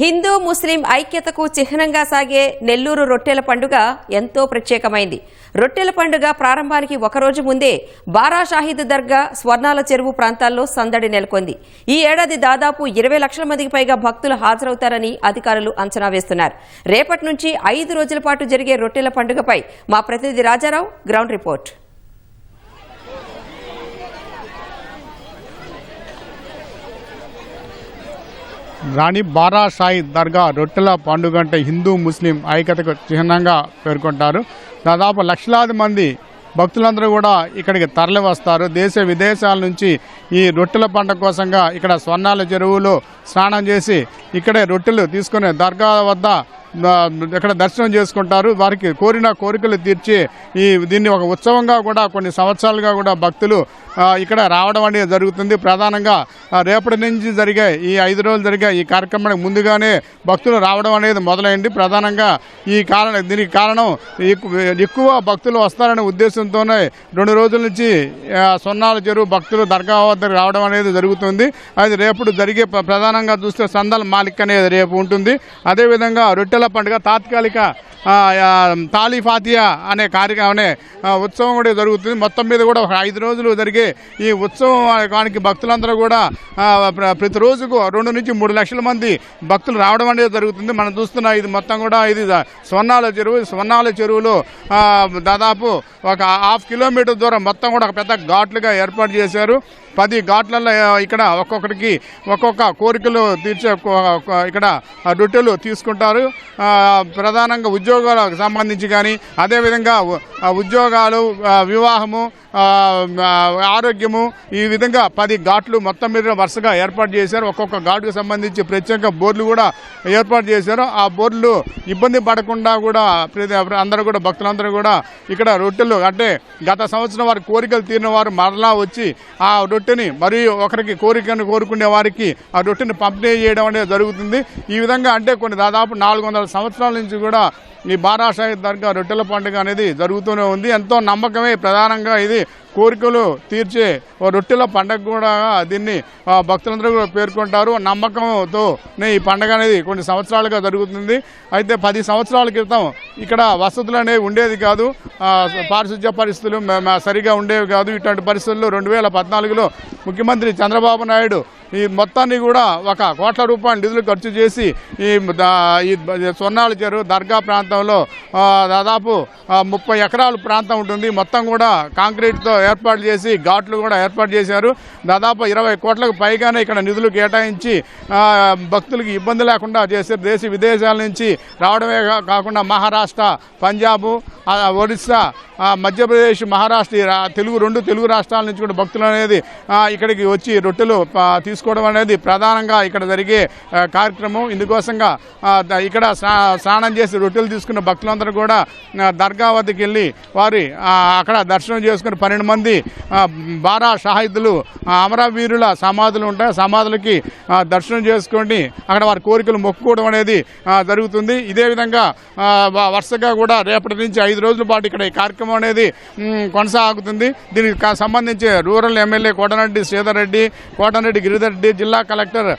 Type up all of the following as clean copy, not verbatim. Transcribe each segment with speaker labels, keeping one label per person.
Speaker 1: హిందూ ముస్లిం ఐక్యతకు చిహ్నంగా సాగే నెల్లూరు రొట్టెల పండుగ ఎంతో ప్రత్యేకమైంది. రొట్టెల పండుగ ప్రారంభానికి ఒకరోజు ముందే బారా షాహీద్ దర్గా, స్వర్ణాల చెరువు ప్రాంతాల్లో సందడి నెలకొంది. ఈ ఏడాది దాదాపు 20 లక్షల మందికి పైగా భక్తులు హాజరవుతారని అధికారులు అంచనా వేస్తున్నారు. రేపటి నుంచి 5 రోజుల పాటు జరిగే రొట్టెల పండుగపై మా ప్రతినిధి రాజారావు గ్రౌండ్ రిపోర్ట్.
Speaker 2: రాణి బారా షాహీద్ దర్గా రొట్టెల పండుగ అంటే హిందూ ముస్లిం ఐక్యతకు చిహ్నంగా పేర్కొంటారు. దాదాపు లక్షలాది మంది భక్తులందరూ కూడా ఇక్కడికి తరలి వస్తారు. దేశ విదేశాల నుంచి ఈ రొట్టెల పండుగ కోసంగా ఇక్కడ స్వర్ణాల చెరువులో స్నానం చేసి ఇక్కడే రొట్టెలు తీసుకుని దర్గా వద్ద ఇక్కడ దర్శనం చేసుకుంటారు. వారికి కోరిన కోరికలు తీర్చి దీన్ని ఒక ఉత్సవంగా కూడా కొన్ని సంవత్సరాలుగా కూడా భక్తులు ఇక్కడ రావడం అనేది జరుగుతుంది. ప్రధానంగా రేపటి నుంచి జరిగే ఈ 5 రోజులు జరిగే ఈ కార్యక్రమానికి ముందుగానే భక్తులు రావడం అనేది మొదలైంది. ప్రధానంగా దీనికి కారణం ఎక్కువ భక్తులు వస్తారనే ఉద్దేశంతోనే 2 రోజుల నుంచి స్వర్ణాల చెరువు భక్తులు దర్గా వద్దకు రావడం అనేది జరుగుతుంది. అది రేపు జరిగే ప్రధానంగా చూస్తే సందల్ మాలిక్ అనేది రేపు ఉంటుంది. అదేవిధంగా రొట్టెల పండుగ తాత్కాలిక తాళీ ఫాతియా అనే కార్యక్రమం ఉత్సవం కూడా జరుగుతుంది. మొత్తం మీద కూడా ఒక 5 రోజులు జరిగే ఈ ఉత్సవానికి భక్తులందరూ కూడా ప్రతిరోజుకు 2 నుంచి 3 లక్షల మంది భక్తులు రావడం అనేది జరుగుతుంది. మనం చూస్తున్న ఇది మొత్తం కూడా ఇది స్వర్ణాల చెరువు. స్వర్ణాల చెరువులో దాదాపు ఒక 1/2 కిలోమీటర్ దూరం మొత్తం కూడా ఒక పెద్ద ఘాట్లుగా ఏర్పాటు చేశారు. 10 ఘాట్లలో ఇక్కడ ఒక్కొక్కరికి ఒక్కొక్క కోరికలు తీర్చే ఇక్కడ రొట్టెలు తీసుకుంటారు. ప్రధానంగా ఉద్యోగాలకు సంబంధించి కానీ, అదేవిధంగా ఉద్యోగాలు, వివాహము, ఆరోగ్యము, ఈ విధంగా 10 ఘాట్లు మొత్తం మీద వరుసగా ఏర్పాటు చేశారు. ఒక్కొక్క ఘాటుకు సంబంధించి ప్రత్యేక బోర్డులు కూడా ఏర్పాటు చేశారు. ఆ బోర్డులు ఇబ్బంది పడకుండా కూడా అందరూ కూడా భక్తులందరూ కూడా ఇక్కడ రొట్టెలు అంటే గత సంవత్సరం వారి కోరికలు తీరిన వారు మరలా వచ్చి ఆ రొట్టెని మరియు ఒకరికి కోరికను కోరుకునే వారికి ఆ రొట్టెని పంపిణీ చేయడం అనేది జరుగుతుంది. ఈ విధంగా అంటే కొన్ని దాదాపు 400 సంవత్సరాల నుంచి కూడా ఈ బారా షాహీద్ దర్గా రొట్టెల పండుగ అనేది జరుగుతూనే ఉంది. ఎంతో నమ్మకమే ప్రధానంగా ఇది కోరికలు తీర్చే రొట్టెల పండుగ కూడా దీన్ని భక్తులందరూ కూడా పేర్కొంటారు. నమ్మకంతోనే ఈ పండుగ అనేది కొన్ని సంవత్సరాలుగా జరుగుతుంది. అయితే 10 సంవత్సరాల క్రితం ఇక్కడ వసతులు అనేవి ఉండేది కాదు, పారిశుధ్య పరిస్థితులు సరిగా ఉండేవి కాదు. ఇటువంటి పరిస్థితుల్లో 2014లో ముఖ్యమంత్రి చంద్రబాబు నాయుడు ఈ మొత్తాన్ని కూడా 1 కోట్ల రూపాయల నిధులు ఖర్చు చేసి ఈ స్వర్ణాల చెరువు దర్గా ప్రాంతంలో దాదాపు 30 ఎకరాల ప్రాంతం ఉంటుంది. మొత్తం కూడా కాంక్రీట్తో ఏర్పాటు చేసి ఘాట్లు కూడా ఏర్పాటు చేశారు. దాదాపు 20 కోట్లకు పైగానే ఇక్కడ నిధులు కేటాయించి భక్తులకు ఇబ్బంది లేకుండా చేశారు. దేశ విదేశాల నుంచి రావడమే కాకుండా మహారాష్ట్ర, పంజాబ్, ఒడిస్సా, మధ్యప్రదేశ్, మహారాష్ట్ర తెలుగు 2 తెలుగు రాష్ట్రాల నుంచి కూడా భక్తులు అనేది ఇక్కడికి వచ్చి రొట్టెలు తీసుకోవడం అనేది ప్రధానంగా ఇక్కడ జరిగే కార్యక్రమం. ఇందుకోసంగా ఇక్కడ స్నానం చేసి రొట్టెలు తీసుకున్న భక్తులందరూ కూడా దర్గా వద్దకు వెళ్ళి వారి అక్కడ దర్శనం చేసుకుని 12 మంది బారా షాహీదులు అమరవీరుల సమాధులు ఉంటాయి. సమాధులకి దర్శనం చేసుకొని అక్కడ వారి కోరికలు మొక్కుకోవడం అనేది జరుగుతుంది. ఇదే విధంగా వరుసగా కూడా రేపటి నుంచి 5 రోజుల పాటు ఇక్కడ ఈ కార్యక్రమం అనేది కొనసాగుతుంది. దీనికి సంబంధించి రూరల్ ఎమ్మెల్యే కోటరెడ్డి శ్రీధర్ రెడ్డి, కోటరెడ్డి గిరిధర్ రెడ్డి, జిల్లా కలెక్టర్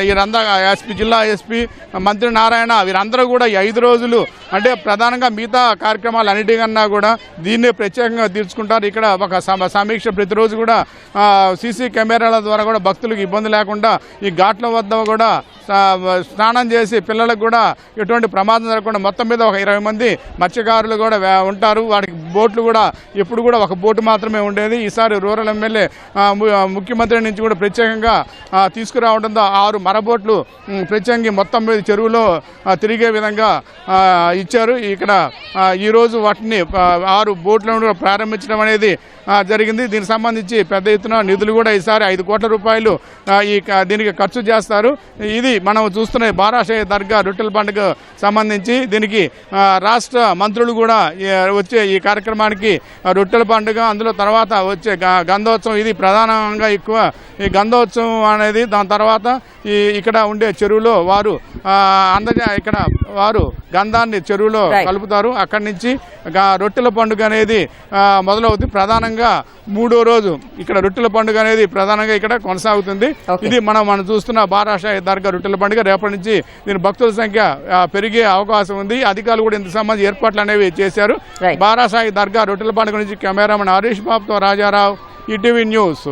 Speaker 2: వీరందరూ, ఎస్పీ, జిల్లా ఎస్పీ, మంత్రి నారాయణ వీరందరూ కూడా ఈ 5 రోజులు అంటే ప్రధానంగా మిగతా కార్యక్రమాలు అన్నిటికన్నా కూడా దీన్నే ప్రత్యేకంగా తీర్చుకుంటారు. ఇక్కడ ఒక సమీక్ష ప్రతిరోజు కూడా సీసీ కెమెరాల ద్వారా కూడా భక్తులకు ఇబ్బంది లేకుండా ఈ ఘాట్ల వద్ద కూడా స్నానం చేసి పిల్లలకు కూడా ఎటువంటి ప్రమాదం జరగకుండా మొత్తం మీద ఒక 20 మంది మత్స్యకారులు కూడా ఉంటారు. వాటికి బోట్లు కూడా ఎప్పుడు కూడా ఒక బోటు మాత్రమే ఉండేది. ఈసారి రూరల్ ఎమ్మెల్యే ముఖ్యమంత్రి నుంచి కూడా ప్రత్యేకంగా తీసుకురావడంతో 6 మరబోట్లు ప్రత్యేకంగా మొత్తం మీద చెరువులో తిరిగే విధంగా ఇచ్చారు. ఇక్కడ ఈరోజు వాటిని 6 బోట్లను ప్రారంభించడం అనేది జరిగింది. దీనికి సంబంధించి పెద్ద ఎత్తున నిధులు కూడా ఈసారి 5 కోట్ల రూపాయలు దీనికి ఖర్చు చేస్తారు. ఇది మనం చూస్తున్న బారా షాహీద్ దర్గా రొట్టెల పండుగ సంబంధించి దీనికి రాష్ట్ర మంత్రులు కూడా వచ్చే ఈ కార్యక్రమానికి రొట్టెల పండుగ, అందులో తర్వాత వచ్చే గంధోత్సవం, ఇది ప్రధానంగా ఎక్కువ ఈ గంధోత్సవం అనేది. దాని తర్వాత ఇక్కడ ఉండే చెరువులో వారు ఇక్కడ వారు గంధాన్ని చెరువులో కలుపుతారు. అక్కడి నుంచి రొట్టెల పండుగ అనేది మొదలవుతుంది. ప్రధానంగా 3వ రోజు ఇక్కడ రొట్టెల పండుగ అనేది ప్రధానంగా ఇక్కడ కొనసాగుతుంది. ఇది మనం చూస్తున్న బారాషాహి దర్గా రొట్టెల పండుగ. రేపటి నుంచి దీని భక్తుల సంఖ్య పెరిగే అవకాశం ఉంది. అధికారులు కూడా ఇందుకు సంబంధించి ఏర్పాట్లు అనేవి చేశారు. బారాషాహి దర్గా రొట్టెల పండుగ నుంచి కెమెరామెన్ హరీష్ బాబుతో రాజారావు, ఈటీవీ న్యూస్.